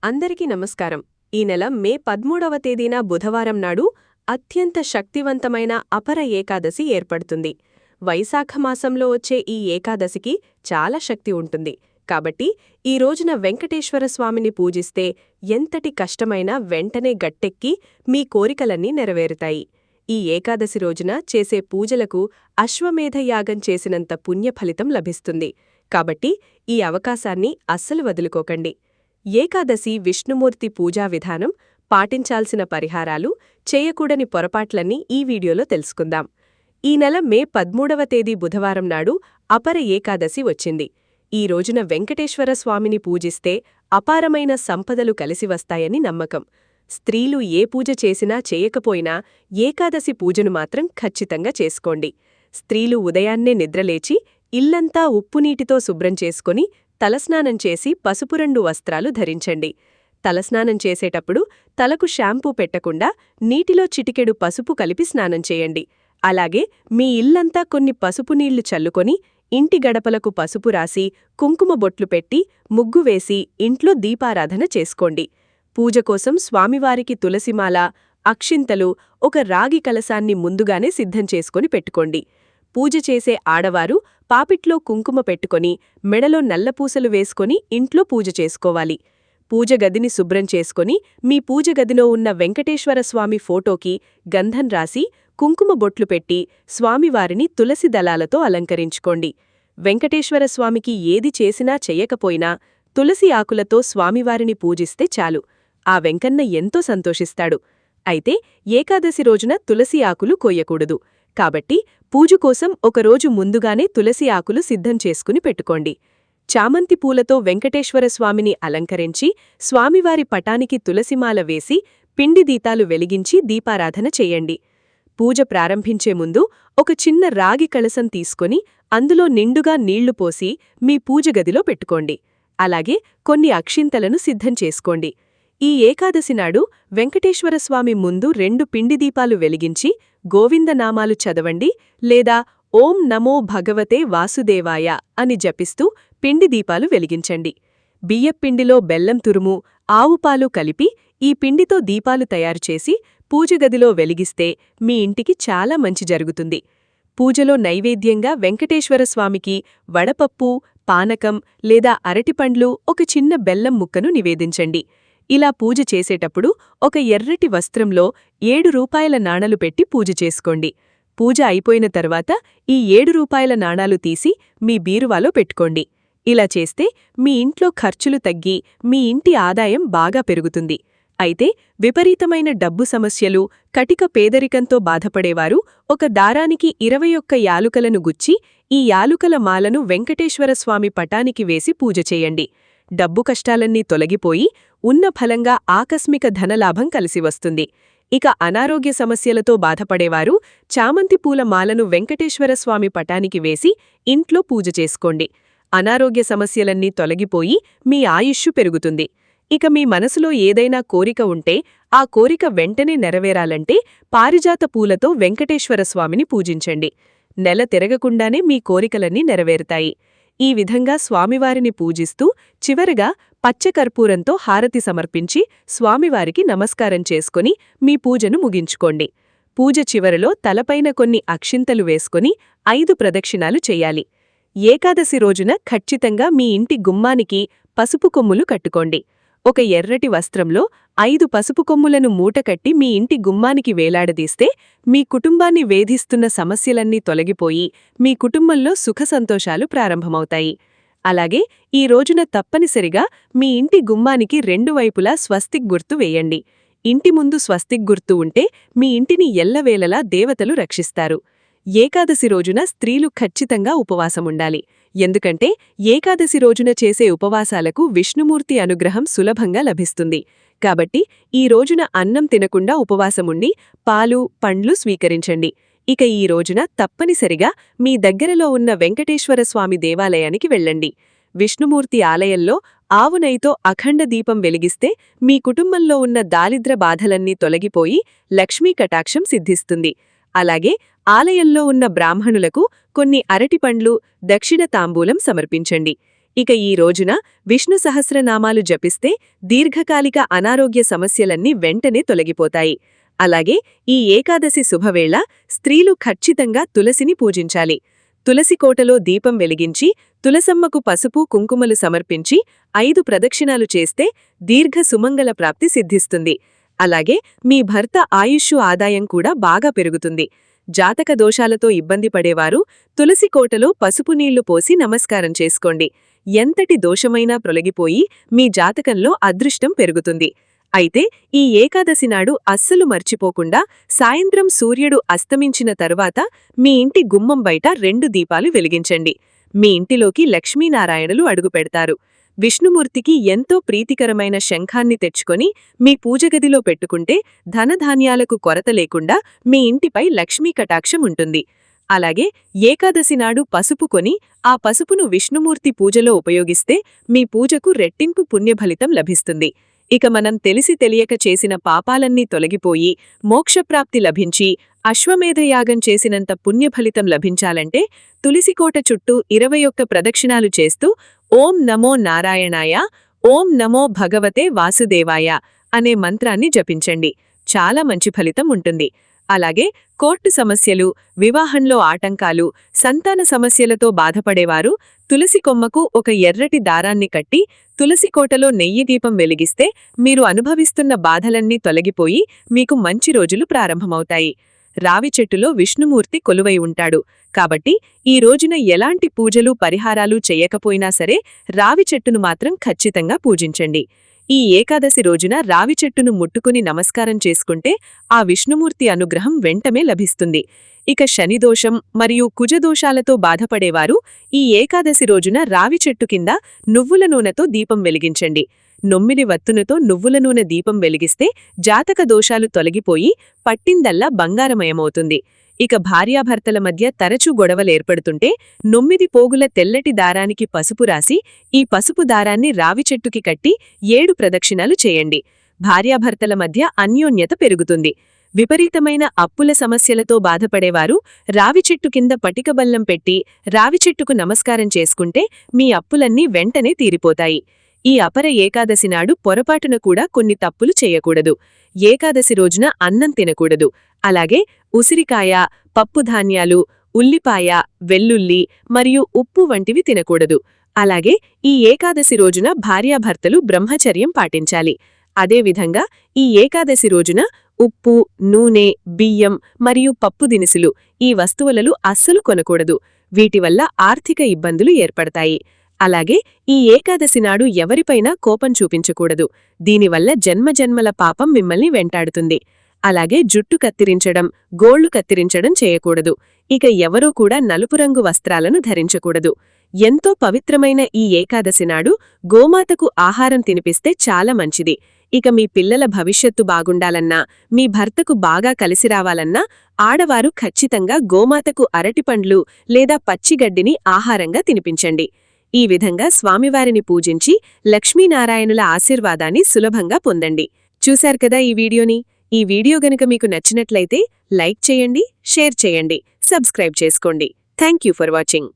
అందరికీ నమస్కారం. ఈ నెల మే 13వ తేదీన బుధవారం నాడు అత్యంత శక్తివంతమైన అపర ఏకాదశి ఏర్పడుతుంది. వైశాఖ మాసంలో వచ్చే ఈ ఏకాదశికి చాలా శక్తి ఉంటుంది. కాబట్టి ఈ రోజున వెంకటేశ్వర స్వామిని పూజిస్తే ఎంతటి కష్టమైనా వెంటనే గట్టెక్కి మీ కోరికలన్నీ నెరవేరుతాయి. ఈ ఏకాదశి రోజున చేసే పూజలకు అశ్వమేధ యాగం చేసినంత పుణ్యఫలితం లభిస్తుంది. కాబట్టి ఈ అవకాశాన్ని అస్సలు వదులుకోకండి. ఏకాదశి విష్ణుమూర్తి పూజా విధానం, పాటించాల్సిన పరిహారాలు, చేయకూడని పొరపాట్లన్నీ ఈ వీడియోలో తెలుసుకుందాం. ఈ నెల మే 13వ తేదీ బుధవారం నాడు అపర ఏకాదశి వచ్చింది. ఈ రోజున వెంకటేశ్వర స్వామిని పూజిస్తే అపారమైన సంపదలు కలిసివస్తాయని నమ్మకం. స్త్రీలు ఏ పూజ చేసినా చేయకపోయినా ఏకాదశి పూజను మాత్రం ఖచ్చితంగా చేసుకోండి. స్త్రీలు ఉదయాన్నే నిద్రలేచి ఇల్లంతా ఉప్పునీటితో శుభ్రం చేసుకుని తలస్నానం చేసి పసుపురండు వస్త్రాలు ధరించండి. తలస్నానం చేసేటప్పుడు తలకు షాంపూ పెట్టకుండా నీటిలో చిటికెడు పసుపు కలిపి స్నానం చేయండి. అలాగే మీ ఇల్లంతా కొన్ని పసుపు నీళ్లు చల్లుకొని ఇంటి గడపలకు పసుపు రాసి కుంకుమ బొట్లు పెట్టి ముగ్గు వేసి ఇంట్లో దీపారాధన చేసుకోండి. పూజ కోసం స్వామివారికి తులసిమాల, అక్షింతలు, ఒక రాగి కలశాన్ని ముందుగానే సిద్ధం చేసుకొని పెట్టుకోండి. పూజ చేసే ఆడవారు పాపిట్లో కుంకుమ పెట్టుకొని మెడలో నల్లపూసలు వేసుకొని ఇంట్లో పూజ చేసుకోవాలి. పూజ గదిని శుభ్రం చేసుకొని మీ పూజ గదిలో ఉన్న వెంకటేశ్వర స్వామి ఫోటోకి గంధం రాసి కుంకుమ బొట్లు పెట్టి స్వామివారిని తులసి దళాలతో అలంకరించుకోండి. వెంకటేశ్వర స్వామికి ఏది చేసినా చెయ్యకపోయినా తులసి ఆకులతో స్వామివారిని పూజిస్తే చాలు. ఆ వెంకన్న ఎంతో సంతోషిస్తాడు. అయితే ఏకాదశి రోజున తులసి ఆకులు కొయ్యకూడదు. కాబట్టి పూజ కోసం ఒకరోజు ముందుగానే తులసి ఆకులు సిద్ధం చేసుకుని పెట్టుకోండి. చామంతి పూలతో వెంకటేశ్వర స్వామిని అలంకరించి స్వామివారి పటానికి తులసిమాల వేసి పిండి దీపాలు వెలిగించి దీపారాధన చెయ్యండి. పూజ ప్రారంభించే ముందు ఒక చిన్న రాగి కలశం తీసుకొని అందులో నిండుగా నీళ్లు పోసి మీ పూజ గదిలో పెట్టుకోండి. అలాగే కొన్ని అక్షింతలను సిద్ధం చేసుకోండి. ఈ ఏకాదశి నాడు వెంకటేశ్వరస్వామి ముందు 2 పిండి దీపాలు వెలిగించి గోవిందనామాలు చదవండి లేదా ఓం నమో భగవతే వాసుదేవాయ అని జపిస్తూ పిండి దీపాలు వెలిగించండి. బియ్యపిండిలో బెల్లం తురుము, ఆవుపాలు కలిపి ఈ పిండితో దీపాలు తయారుచేసి పూజగదిలో వెలిగిస్తే మీ ఇంటికి చాలా మంచి జరుగుతుంది. పూజలో నైవేద్యంగా వెంకటేశ్వరస్వామికి వడపప్పు, పానకం లేదా అరటిపండ్లు, ఒక చిన్న బెల్లం ముక్కను నివేదించండి. ఇలా పూజ చేసేటప్పుడు ఒక ఎర్రటి వస్త్రంలో 7 రూపాయల నాణాలు పెట్టి పూజ చేసుకోండి. పూజ అయిపోయిన తర్వాత ఈ 7 రూపాయల నాణాలు తీసి మీ బీరువాలో పెట్టుకోండి. ఇలా చేస్తే మీ ఇంట్లో ఖర్చులు తగ్గి మీ ఇంటి ఆదాయం బాగా పెరుగుతుంది. అయితే విపరీతమైన డబ్బు సమస్యలు, కటిక పేదరికంతో బాధపడేవారు ఒక దారానికి 21 యాలుకలను గుచ్చి ఈ యాలుకల మాలను వెంకటేశ్వరస్వామి పటానికి వేసి పూజ చేయండి. డబ్బు కష్టాలన్నీ తొలగిపోయి ఉన్న ఫలంగా ఆకస్మిక ధనలాభం కలిసివస్తుంది. ఇక అనారోగ్య సమస్యలతో బాధపడేవారు చామంతి పూల మాలను వెంకటేశ్వరస్వామి పటానికి వేసి ఇంట్లో పూజ చేసుకోండి. అనారోగ్య సమస్యలన్నీ తొలగిపోయి మీ ఆయుష్షు పెరుగుతుంది. ఇక మీ మనసులో ఏదైనా కోరిక ఉంటే ఆ కోరిక వెంటనే నెరవేరాలంటే పారిజాత పూలతో వెంకటేశ్వరస్వామిని పూజించండి. నెల తిరగకుండానే మీ కోరికలన్నీ నెరవేరుతాయి. ఈ విధంగా స్వామివారిని పూజిస్తూ చివరగా పచ్చకర్పూరంతో హారతి సమర్పించి స్వామివారికి నమస్కారం చేసుకుని మీ పూజను ముగించుకోండి. పూజ చివరలో తలపైన కొన్ని అక్షింతలు వేసుకుని 5 ప్రదక్షిణాలు చెయ్యాలి. ఏకాదశి రోజున ఖచ్చితంగా మీ ఇంటి గుమ్మానికి పసుపు కొమ్ములు కట్టుకోండి. ఒక ఎర్రటి వస్త్రంలో 5 పసుపు కొమ్ములను మూటకట్టి మీ ఇంటి గుమ్మానికి వేలాడదీస్తే మీ కుటుంబాన్ని వేధిస్తున్న సమస్యలన్నీ తొలగిపోయి మీ కుటుంబంలో సుఖసంతోషాలు ప్రారంభమవుతాయి. అలాగే ఈ రోజున తప్పనిసరిగా మీ ఇంటి గుమ్మానికి 2 వైపులా స్వస్తిక్ గుర్తు వేయండి. ఇంటి ముందు స్వస్తిక్ గుర్తు ఉంటే మీ ఇంటిని ఎల్లవేళలా దేవతలు రక్షిస్తారు. ఏకాదశి రోజున స్త్రీలు ఖచ్చితంగా ఉపవాసముండాలి. ఎందుకంటే ఏకాదశి రోజున చేసే ఉపవాసాలకు విష్ణుమూర్తి అనుగ్రహం సులభంగా లభిస్తుంది. కాబట్టి ఈ రోజున అన్నం తినకుండా ఉపవాసముండి పాలు, పండ్లు స్వీకరించండి. ఇక ఈ రోజున తప్పనిసరిగా మీ దగ్గరలో ఉన్న వెంకటేశ్వరస్వామి దేవాలయానికి వెళ్ళండి. విష్ణుమూర్తి ఆలయంలో ఆవు నెయ్యితో అఖండ దీపం వెలిగిస్తే మీ కుటుంబంలో ఉన్న దారిద్ర్య బాధలన్నీ తొలగిపోయి లక్ష్మీ కటాక్షం సిద్ధిస్తుంది. అలాగే ఆలయంలో ఉన్న బ్రాహ్మణులకు కొన్ని అరటిపండ్లు, దక్షిణ తాంబూలం సమర్పించండి. ఇక ఈ రోజున విష్ణు సహస్రనామాలు జపిస్తే దీర్ఘకాలిక అనారోగ్య సమస్యలన్నీ వెంటనే తొలగిపోతాయి. అలాగే ఈ ఏకాదశి శుభవేళ స్త్రీలు ఖచ్చితంగా తులసిని పూజించాలి. తులసి కోటలో దీపం వెలిగించి తులసమ్మకు పసుపు కుంకుమలు సమర్పించి 5 ప్రదక్షిణాలు చేస్తే దీర్ఘ సుమంగళ ప్రాప్తి సిద్ధిస్తుంది. అలాగే మీ భర్త ఆయుష్షు ఆదాయం కూడా బాగా పెరుగుతుంది. జాతక దోషాలతో ఇబ్బంది పడేవారు తులసి కోటలో పసుపు నీళ్లు పోసి నమస్కారం చేసుకోండి. ఎంతటి దోషమైనా తొలగిపోయి మీ జాతకంలో అదృష్టం పెరుగుతుంది. అయితే ఈ ఏకాదశి నాడు అస్సలు మర్చిపోకుండా సాయంత్రం సూర్యుడు అస్తమించిన తరువాత మీ ఇంటి గుమ్మం బయట 2 దీపాలు వెలిగించండి. మీ ఇంటిలోకి లక్ష్మీనారాయణులు అడుగుపెడతారు. విష్ణుమూర్తికి ఎంతో ప్రీతికరమైన శంఖాన్ని తెచ్చుకొని మీ పూజగదిలో పెట్టుకుంటే ధనధాన్యాలకు కొరత లేకుండా మీ ఇంటిపై లక్ష్మీ కటాక్షం ఉంటుంది. అలాగే ఏకాదశి నాడు పసుపు కొని ఆ పసుపును విష్ణుమూర్తి పూజలో ఉపయోగిస్తే మీ పూజకు రెట్టింపు పుణ్యఫలితం లభిస్తుంది. ఇక మనం తెలిసి తెలియక చేసిన పాపాలన్నీ తొలగిపోయి మోక్షప్రాప్తి లభించి అశ్వమేధయాగం చేసినంత పుణ్యఫలితం లభించాలంటే తులసికోట చుట్టూ 21 ప్రదక్షిణాలు చేస్తూ ఓం నమో నారాయణాయ, ఓం నమో భగవతే వాసుదేవాయ అనే మంత్రాన్ని జపించండి. చాలా మంచి ఫలితం ఉంటుంది. అలాగే కోర్టు సమస్యలు, వివాహంలో ఆటంకాలు, సంతాన సమస్యలతో బాధపడేవారు తులసి కొమ్మకు ఒక ఎర్రటి దారాన్ని కట్టి తులసికోటలో నెయ్యి దీపం వెలిగిస్తే మీరు అనుభవిస్తున్న బాధలన్నీ తొలగిపోయి మీకు మంచి రోజులు ప్రారంభమవుతాయి. రావి చెట్టులో విష్ణుమూర్తి కొలువై ఉంటాడు కాబట్టి ఈ రోజున ఎలాంటి పూజలు పరిహారాలు చెయ్యకపోయినా సరే రావి చెట్టును మాత్రం ఖచ్చితంగా పూజించండి. ఈ ఏకాదశి రోజున రావి చెట్టును ముట్టుకుని నమస్కారం చేసుకుంటే ఆ విష్ణుమూర్తి అనుగ్రహం వెంటనే లభిస్తుంది. ఇక శనిదోషం మరియు కుజదోషాలతో బాధపడేవారు ఈ ఏకాదశి రోజున రావి చెట్టు కింద నువ్వుల నూనెతో దీపం వెలిగించండి. 9 వత్తులతో నువ్వుల నూనె దీపం వెలిగిస్తే జాతక దోషాలు తొలగిపోయి పట్టిందల్లా బంగారమయమవుతుంది. ఇక భార్యాభర్తల మధ్య తరచూ గొడవలేర్పడుతుంటే 9 పోగుల తెల్లటి దారానికి పసుపు రాసి ఈ పసుపు దారాన్ని రావి చెట్టుకి కట్టి 7 ప్రదక్షిణాలు చేయండి. భార్యాభర్తల మధ్య అన్యోన్యత పెరుగుతుంది. విపరీతమైన అప్పుల సమస్యలతో బాధపడేవారు రావి చెట్టు కింద పటికబల్లం పెట్టి రావి చెట్టుకు నమస్కారం చేసుకుంటే మీ అప్పులన్నీ వెంటనే తీరిపోతాయి. ఈ అపర ఏకాదశి నాడు పొరపాటున కూడా కొన్ని తప్పులు చేయకూడదు. ఏకాదశి రోజున అన్నం తినకూడదు. అలాగే ఉసిరికాయ, పప్పుధాన్యాలు, ఉల్లిపాయ, వెల్లుల్లి మరియు ఉప్పు వంటివి తినకూడదు. అలాగే ఈ ఏకాదశి రోజున భార్యాభర్తలు బ్రహ్మచర్యం పాటించాలి. అదేవిధంగా ఈ ఏకాదశి రోజున ఉప్పు, నూనె, బియ్యం మరియు పప్పు దినుసులు ఈ వస్తువులను అస్సలు కొనకూడదు. వీటివల్ల ఆర్థిక ఇబ్బందులు ఏర్పడతాయి. అలాగే ఈ ఏకాదశి నాడు ఎవరిపైనా కోపం చూపించకూడదు. దీనివల్ల జన్మజన్మల పాపం మిమ్మల్ని వెంటాడుతుంది. అలాగే జుట్టు కత్తిరించడం, గోళ్లు కత్తిరించడం చేయకూడదు. ఇక ఎవరూ కూడా నలుపు రంగు వస్త్రాలను ధరించకూడదు. ఎంతో పవిత్రమైన ఈ ఏకాదశి నాడు గోమాతకు ఆహారం తినిపిస్తే చాలా మంచిది. ఇక మీ పిల్లల భవిష్యత్తు బాగుండాలన్నా, మీ భర్తకు బాగా కలిసిరావాలన్నా ఆడవారు ఖచ్చితంగా గోమాతకు అరటిపండ్లు లేదా పచ్చిగడ్డిని ఆహారంగా తినిపించండి. ఈ విధంగా స్వామివారిని పూజించి లక్ష్మీనారాయణుల ఆశీర్వాదాన్ని సులభంగా పొందండి. చూశారు కదా ఈ వీడియోని. ఈ వీడియో గనుక మీకు నచ్చినట్లయితే లైక్ చేయండి, షేర్ చేయండి, సబ్స్క్రైబ్ చేసుకోండి. Thank you for watching.